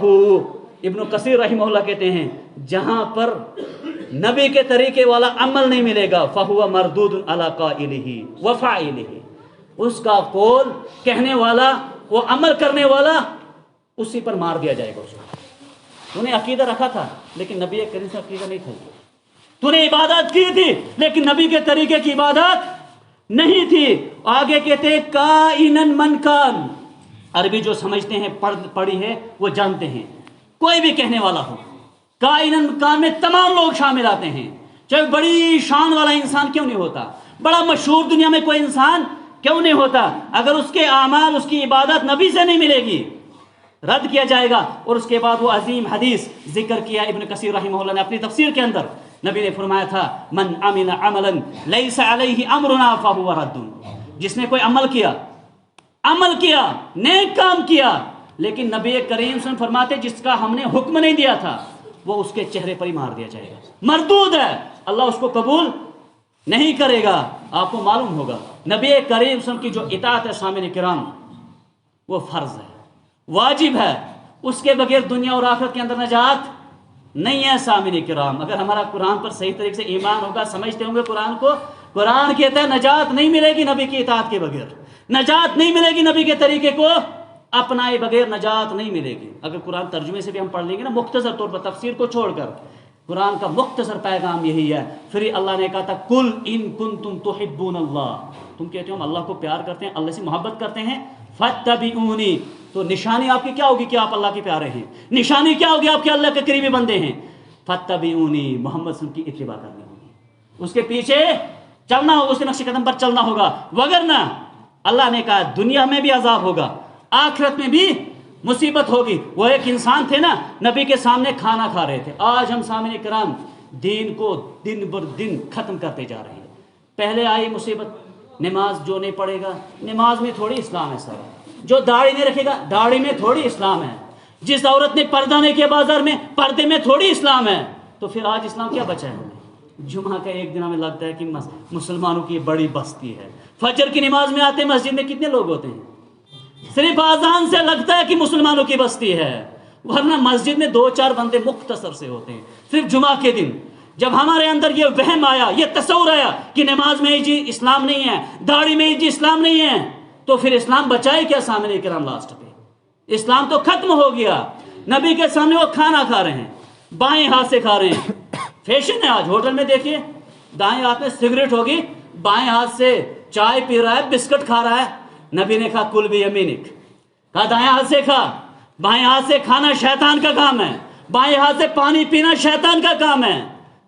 ابن کثیر رحمہ اللہ کہتے ہیں جہاں پر نبی کے طریقے والا عمل نہیں ملے گا فہو مردود علی قائلہ وفاعلہ، اس کا قول کہنے والا، وہ عمل کرنے والا، اسی پر مار دیا جائے گا اس کو۔ تو نے عقیدہ رکھا تھا لیکن نبی کریم سے عقیدہ نہیں تھا، تو نے عبادت کی تھی لیکن نبی کے طریقے کی عبادت نہیں تھی۔ آگے کہتے ہیں کائنن من کان، عربی جو سمجھتے ہیں، پڑھی ہے وہ جانتے ہیں، کوئی بھی کہنے والا ہو، کائنن من کان میں تمام لوگ شامل آتے ہیں، چاہے بڑی شان والا انسان کیوں نہیں ہوتا، بڑا مشہور دنیا میں کوئی انسان کیوں نہیں ہوتا، اگر اس کے اعمال، اس کی عبادت نبی سے نہیں ملے گی، رد کیا جائے گا۔ اور اس کے بعد وہ عظیم حدیث ذکر کیا ابن کثیر رحمہ اللہ نے اپنی تفسیر کے اندر، نبی نے فرمایا تھا من عمل عملا لیس علیہ امرنا فہو رد، جس نے کوئی عمل کیا، نیک کام کیا، لیکن نبی کریم صلی اللہ علیہ وسلم فرماتے جس کا ہم نے حکم نہیں دیا تھا وہ اس کے چہرے پر ہی مار دیا جائے گا، مردود ہے، اللہ اس کو قبول نہیں کرے گا۔ آپ کو معلوم ہوگا نبی کریم صلی اللہ علیہ وسلم کی جو اطاعت ہے سامعین کرام، وہ فرض ہے، واجب ہے، اس کے بغیر دنیا اور آخرت کے اندر نجات نہیں ہے سامعین کرام۔ اگر ہمارا قرآن پر صحیح طریقے سے ایمان ہوگا، سمجھتے ہوں گے قرآن کو، قرآن کہتا ہے نجات نہیں ملے گی نبی کی اطاعت کے بغیر، نجات نہیں ملے گی نبی کے طریقے کو اپنائے بغیر، نجات نہیں ملے گی۔ اگر قرآن ترجمے سے بھی ہم پڑھ لیں گے نا، مختصر طور پر تفسیر کو چھوڑ کر، قرآن کا مختصر پیغام یہی ہے۔ پھر اللہ نے کہا تھا کل ان کنتم تحبون اللہ، تم کہتے ہو ہم اللہ کو پیار کرتے ہیں، اللہ سے محبت کرتے ہیں، فاتبعونی، تو نشانی آپ کی کیا ہوگی کہ آپ اللہ کے پیارے ہیں، نشانی کیا ہوگی آپ کے اللہ کے قریبی بندے ہیں، فاتبعونی، محمد صلی اللہ علیہ وسلم کی اتباع کرنی ہوگی، اس کے پیچھے چلنا ہوگا، اس کے نقش قدم پر چلنا ہوگا، وگرنہ اللہ نے کہا دنیا میں بھی عذاب ہوگا، آخرت میں بھی مصیبت ہوگی۔ وہ ایک انسان تھے نا، نبی کے سامنے کھانا کھا رہے تھے۔ آج ہم سامعین کرام دین کو دن بر دن ختم کرتے جا رہے ہیں۔ پہلے آئی مصیبت نماز جو نہیں پڑھے گا، نماز میں تھوڑی اسلام ہے سارا، جو داڑھی نہیں رکھے گا داڑھی میں تھوڑی اسلام ہے، جس عورت نے پردہ نہیں کیا بازار میں پردے میں تھوڑی اسلام ہے۔ تو پھر آج اسلام کیا بچا ہے ہمیں؟ جمعہ کا ایک دن ہمیں لگتا ہے کہ مسلمانوں کی بڑی بستی ہے، فجر کی نماز میں آتے مسجد میں کتنے لوگ ہوتے ہیں؟ صرف آذان سے لگتا ہے کہ مسلمانوں کی بستی ہے، ورنہ مسجد میں 2-4 بندے مختصر سے ہوتے ہیں۔ صرف جمعہ کے دن جب ہمارے اندر یہ وہم آیا، یہ تصور آیا کہ نماز میں جی اسلام نہیں ہے، داڑھی میں جی اسلام نہیں ہے، تو پھر اسلام بچائے کیا سامنے کرام؟ لاسٹ پہ اسلام تو ختم ہو گیا۔ نبی کے سامنے وہ کھانا کھا رہے ہیں، بائیں ہاتھ سے کھا رہے ہیں، فیشن ہے آج، ہوٹل میں دیکھیے دائیں ہاتھ میں سگریٹ ہوگی، بائیں ہاتھ سے چائے پی رہا ہے، بسکٹ کھا رہا ہے۔ نبی نے کہا کل بھی یمینک، کہا دائیں ہاتھ سے کھا، بائیں ہاتھ سے کھانا شیطان کا کام ہے، بائیں ہاتھ سے پانی پینا شیطان کا کام ہے۔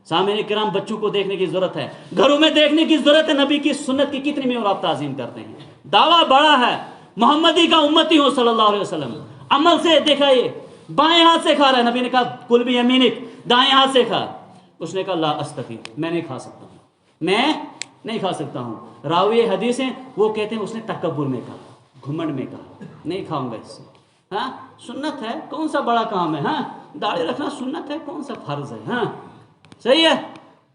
سامعین کرام بچوں کو دیکھنے کی ضرورت ہے، گھروں میں دیکھنے کی ضرورت ہے، نبی کی سنت کی کتنی میں اور آپ تعظیم کرتے ہیں، دعویٰ بڑا ہے محمدی کا امتی ہوں صلی اللہ علیہ وسلم، عمل سے دیکھا یہ بائیں ہاتھ سے کھا رہا ہے، نبی نے کہا کل بھی یمینک، دائیں ہاتھ سے کھا، اس نے کہا لا استطیع، میں نہیں کھا سکتا ہوں، میں نہیں کھا سکتا ہوں۔ راوی حدیث ہیں وہ کہتے ہیں اس نے تکبر میں کہا، گھمنڈ میں کہا، نہیں کھاؤں گا اس سے، ہاں سنت ہے، کون سا بڑا کام ہے، ہاں داڑھی رکھنا سنت ہے، کون سا فرض ہے، ہاں صحیح ہے۔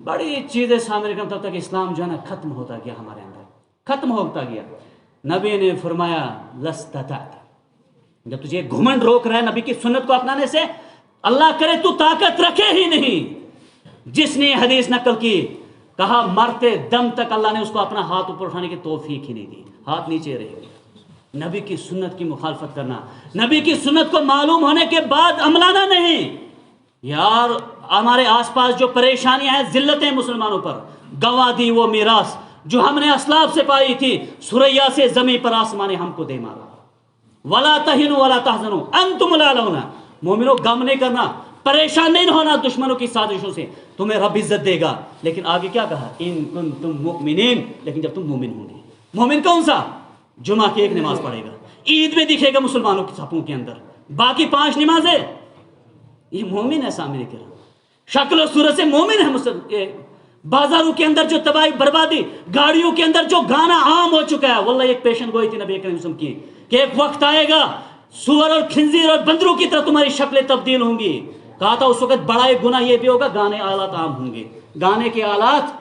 بڑی چیزیں سامنے کرتا تب تک اسلام جو ہے نا ختم ہوتا گیا، ہمارے اندر ختم ہوتا گیا۔ نبی نے فرمایا لستطعت، جب تجھے گھمنڈ روک رہا ہے نبی کی سنت کو اپنانے سے، اللہ کرے تو طاقت رکھے ہی نہیں۔ جس نے حدیث نقل کی کہا مرتے دم تک اللہ نے اس کو اپنا ہاتھ اوپر اٹھانے کی توفیق ہی نہیں دی، ہاتھ نیچے رہے گا۔ نبی کی سنت کی مخالفت کرنا، نبی کی سنت کو معلوم ہونے کے بعد عملانا نہیں۔ یار ہمارے آس پاس جو پریشانیاں ہیں، ذلتیں مسلمانوں پر، گنوا دی وہ میراث جو ہم نے اسلاف سے پائی تھی، سریا سے زمین پر آسمان نے ہم کو دے مارا۔ ولا تہنوا ولا تحزنوا انتم الاعلون، مومنو غم نہیں کرنا، پریشان نہیں ہونا دشمنوں کی سازشوں سے، تمہیں رب عزت دے گا۔ لیکن آگے کیا کہا؟ ان کنتم مؤمنین، لیکن جب تم مومن ہوں گے۔ مومن کون سا؟ جمعہ کی ایک نماز پڑھے گا، عید میں دکھے گا مسلمانوں کی صفوں کے اندر، باقی 5 نمازیں یہ مومن ہے سامنے کرام، شکل و صورت سے مومن ہے مسلم. بازاروں کے اندر جو تباہی بربادی، گاڑیوں کے اندر جو گانا عام ہو چکا ہے، واللہ ایک پیشن گوئی تھی نبی کریم صلی اللہ علیہ وسلم کی کہ ایک وقت آئے گا سور اور خنزیر اور بندروں کی طرح تمہاری شکلیں تبدیل ہوں گی. کہا تھا اس وقت بڑا ایک گناہ یہ بھی ہوگا، گانے آلات عام ہوں گے. گانے کے آلات،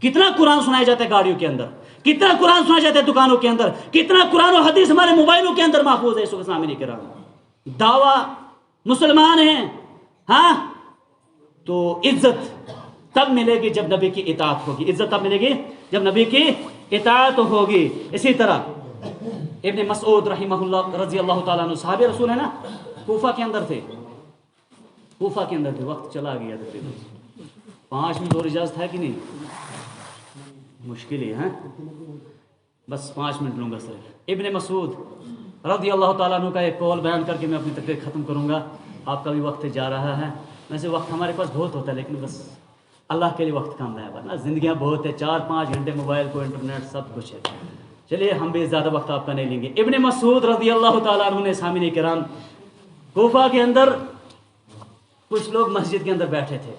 کتنا قرآن سنایا جاتا ہے گاڑیوں کے اندر، کتنا قرآن سنایا جاتا ہے دکانوں کے اندر، کتنا قرآن و حدیث ہمارے موبائلوں کے اندر محفوظ ہے. اس وقت سامنے کرام دعویٰ مسلمان ہیں، ہاں تو عزت تب ملے گی جب نبی کی اطاعت ہوگی. عزت تب ملے گی جب نبی کی اطاعت ہوگی. اسی طرح ابن مسعود رحمہ اللہ رضی اللہ تعالیٰ عنہ صحابی رسول ہے نا، کوفہ کے اندر تھے، کوفہ کے اندر تھے. وقت چلا گیا تقریباً 5 منٹ اور اجازت ہے کہ نہیں؟ مشکل ہی ہے، بس 5 منٹ لوں گا صرف. ابن مسعود رضی اللہ تعالیٰ عنہ کا ایک قول بیان کر کے میں اپنی تقریر ختم کروں گا. آپ کا بھی وقت جا رہا ہے، ویسے وقت ہمارے پاس بہت ہوتا ہے لیکن بس اللہ کے لیے وقت کم ہے، ورنہ زندگیاں بہت ہے، 4-5 گھنٹے موبائل کو انٹرنیٹ سب کچھ ہے. چلیے ہم بھی زیادہ وقت آپ کا نہیں لیں گے. ابن مسعود رضی اللہ تعالیٰ عنہ نے سامعین کرام کوفہ کے اندر کچھ لوگ مسجد کے اندر بیٹھے تھے.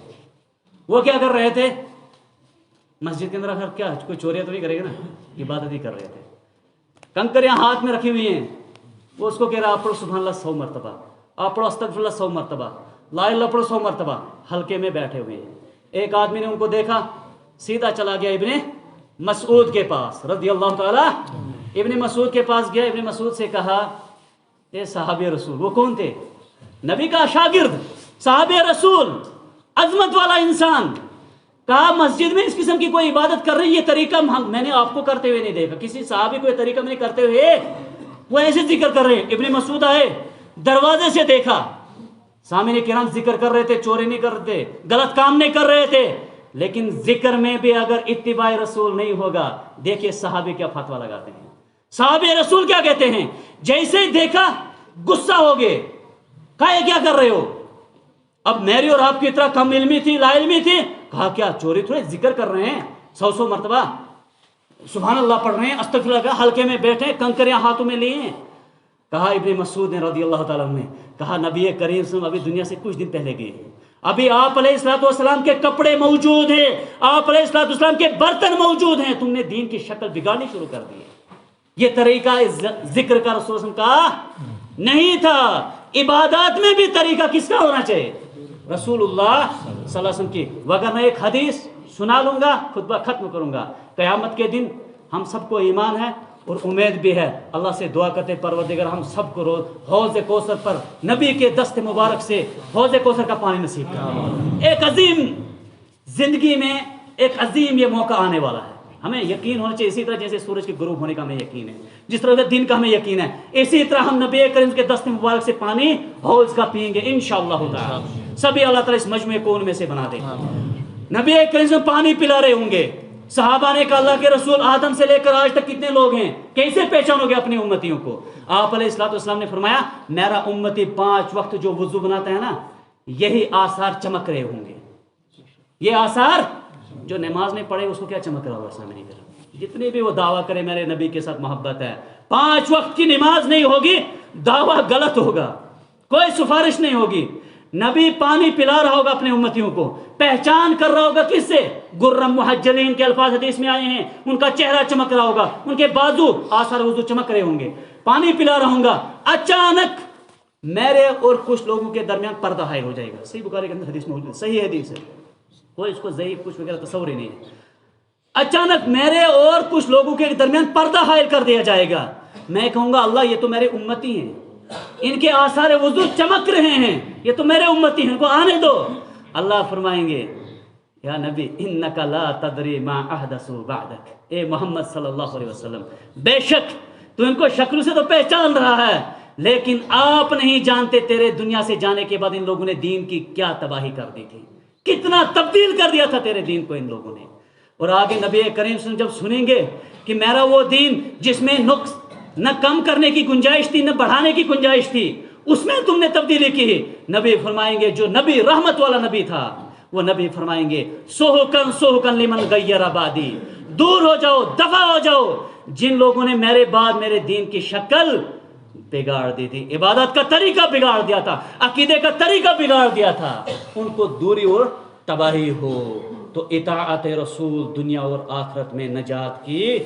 وہ کیا کر رہے تھے؟ مسجد کے اندر آخر کیا کوئی چوریاں تو نہیں کرے گا نا، عبادت ہی کر رہے تھے. کنکریاں ہاتھ میں رکھی ہوئی ہیں. وہ اس کو کہہ رہا آپ پڑھو سبحان اللہ 100 مرتبہ، آپ پڑھو استغفر اللہ 100 مرتبہ، لا الہ الا اللہ پڑھو 100 مرتبہ. حلقے میں بیٹھے ہوئے ہیں. ایک آدمی نے ان کو دیکھا، سیدھا چلا گیا ابن مسعود کے پاس رضی اللہ تعالیٰ. ابن مسعود کے پاس گیا. ابن مسعود سے کہا اے صحابی رسول. وہ کون تھے؟ نبی کا شاگرد، صحابی رسول، عظمت والا انسان. کہا مسجد میں اس قسم کی کوئی عبادت کر رہی ہے، یہ طریقہ میں نے آپ کو کرتے ہوئے نہیں دیکھا، کسی صحابی کو یہ طریقہ میں نے کرتے ہوئے، وہ ایسے ذکر کر رہے ہیں. ابن مسعود آئے، دروازے سے دیکھا، سامنے کرام ذکر کر رہے تھے، چوری نہیں کر رہے تھے، غلط کام نہیں کر رہے تھے، لیکن ذکر میں بھی اگر اتباع رسول نہیں ہوگا، دیکھیے صحابی کیا فتویٰ لگاتے ہیں. صحابی رسول کیا کہتے ہیں؟ جیسے ہی دیکھا غصہ ہو گئے، کہا یہ کیا کر رہے ہو؟ اب میری اور آپ کی طرح کم علمی تھی، لا علمی تھی. کہا کیا چوری تھوڑے، ذکر کر رہے ہیں 100 مرتبہ، سبحان اللہ پڑھ رہے ہیں، استغفر اللہ کا، حلقے میں بیٹھے، کنکریاں ہاتھوں میں لیے ہیں. کہا ابن مسعود نے رضی اللہ تعالیٰ عنہ نے کہا نبی کریم صلی اللہ علیہ وسلم ابھی دنیا سے کچھ دن پہلے گئے ہیں، ابھی آپ علیہ الصلوۃ والسلام کے کپڑے موجود ہیں، آپ علیہ الصلوۃ والسلام کے برتن موجود ہیں، تم نے دین کی شکل بگاڑنی شروع کر دی ہے. یہ طریقہ ذکر کا رسول صلی اللہ علیہ وسلم کا نہیں تھا. عبادات میں بھی طریقہ کس کا ہونا چاہیے؟ رسول اللہ صلی اللہ علیہ وسلم کی. وگرنہ ایک حدیث سنا لوں گا، خطبہ ختم کروں گا. قیامت کے دن ہم سب کو ایمان ہے اور امید بھی ہے، اللہ سے دعا کرتے پروردگار ہم سب کو روز حوض کوثر پر نبی کے دست مبارک سے حوض کوثر کا پانی نصیب کر. ایک عظیم زندگی میں ایک عظیم یہ موقع آنے والا ہے، ہمیں یقین ہونا چاہیے. اسی طرح جیسے سورج کے غروب ہونے کا ہمیں یقین ہے، جس طرح دن کا ہمیں یقین ہے، اسی طرح ہم نبی کریم کے دست مبارک سے پانی حوض کا پئیں گے انشاءاللہ تعالی. سبھی اللہ تعالیٰ اس مجموعے کو ان میں سے بنا دے. نبی کریم سے پانی پلا رہے ہوں گے. صحابہ نے کہا اللہ کے رسول آدم سے لے کر آج تک کتنے لوگ ہیں، کیسے پہچانو گے اپنی امتیوں کو؟ آپ علیہ الصلوۃ والسلام نے فرمایا میرا امتی 5 وقت جو وضو بناتا ہے نا، یہی آثار چمک رہے ہوں گے. یہ آثار جو نماز میں پڑھے اس کو کیا چمک رہا ہوگا سامنے کر، جتنے بھی وہ دعویٰ کرے میرے نبی کے ساتھ محبت ہے، 5 وقت کی نماز نہیں ہوگی، دعویٰ غلط ہوگا، کوئی سفارش نہیں ہوگی. نبی پانی پلا رہا ہوگا اپنے امتیوں کو، پہچان کر رہا ہوگا کس سے؟ گرم محجلین کے الفاظ حدیث میں آئے ہیں، ان کا چہرہ چمک رہا ہوگا، ان کے بازو آثار وضو چمک رہے ہوں گے، پانی پلا رہا ہوں گا. اچانک میرے اور کچھ لوگوں کے درمیان پردہ حائل ہو جائے گا. صحیح بخاری کے اندر حدیث موجود ہے، صحیح حدیث ہے، کوئی اس کو ضعیف کچھ وغیرہ تصور ہی نہیں ہے. اچانک میرے اور کچھ لوگوں کے درمیان پردہ حائل کر دیا جائے گا. میں کہوں گا اللہ یہ تو میرے امتی ہیں، ان کے آثار وضو چمک رہے ہیں، یہ تو میرے امتی ہیں، ان کو آنے دو. اللہ فرمائیں گے یا نبی انک لا تدری ما احدثوا بعدک، اے محمد صلی اللہ علیہ وسلم بے شک تو ان کو شکل سے تو پہچان رہا ہے، لیکن آپ نہیں جانتے تیرے دنیا سے جانے کے بعد ان لوگوں نے دین کی کیا تباہی کر دی تھی، کتنا تبدیل کر دیا تھا تیرے دین کو ان لوگوں نے. اور آگے نبی کریم صلی اللہ علیہ وسلم جب سنیں گے کہ میرا وہ دین جس میں نقص نہ کم کرنے کی گنجائش تھی نہ بڑھانے کی گنجائش تھی، اس میں تم نے تبدیلی کی، نبی فرمائیں گے جو نبی رحمت والا نبی تھا وہ نبی فرمائیں گے سوہکن سوہکن لمن غیر بعدی، دور ہو جاؤ، دفع ہو جاؤ جن لوگوں نے میرے بعد میرے دین کی شکل بگاڑ دی تھی، عبادت کا طریقہ بگاڑ دیا تھا، عقیدے کا طریقہ بگاڑ دیا تھا، ان کو دوری اور تباہی ہو۔ تو اطاعت رسول دنیا اور آخرت میں نجات کی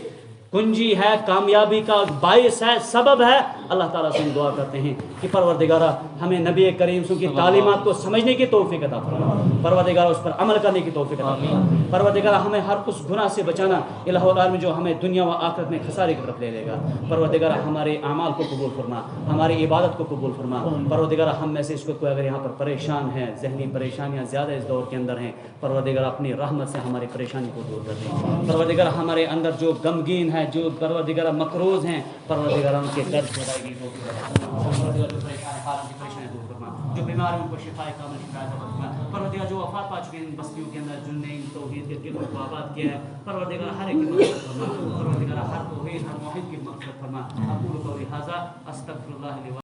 کنجی ہے، کامیابی کا باعث ہے، سبب ہے۔ اللہ تعالیٰ سے ہم دعا کرتے ہیں کہ پروردگارہ ہمیں نبی کریم صلی اللہ علیہ وسلم کی تعلیمات کو سمجھنے کی توفیق عطا فرما، پروردگارہ اس پر عمل کرنے کی توفیق عطا فرما، پروردگارہ ہمیں ہر اس گناہ سے بچانا الہ العالمین جو ہمیں دنیا و آخرت میں خسارے کی طرف لے لے گا۔ پروردگارہ ہمارے اعمال کو قبول فرما، ہماری عبادت کو قبول فرما۔ پروردگارہ ہم میں سے اس کو کوئی اگر یہاں پر پریشان ہے، ذہنی پریشانیاں زیادہ اس دور کے اندر ہیں، پروردگارہ اپنی رحمت سے ہماری پریشانی کو دور کر دیں۔ پروردگارہ ہمارے اندر جو غمگین ہے، جو پروردگارہ مقروض ہیں، پروردگارہ ان کے قرض کو ادائیگی کو پروردگارہ جو پریشان حال کی پریشانی دور فرما، جو بیمار ہیں ان کو شفا کامل شفایت عطا فرما۔ پروردگارہ جو وفات پا چکے ہیں ان بستیوں کے اندر جن نے توحید کے دلوں کو آباد کیا ہے، پروردگارہ ہر ایک کی مغفرت فرما، پروردگارہ ہر توحید ہر موحد کی مغفرت فرما۔ اقول قولی ھذا استغفر اللہ لی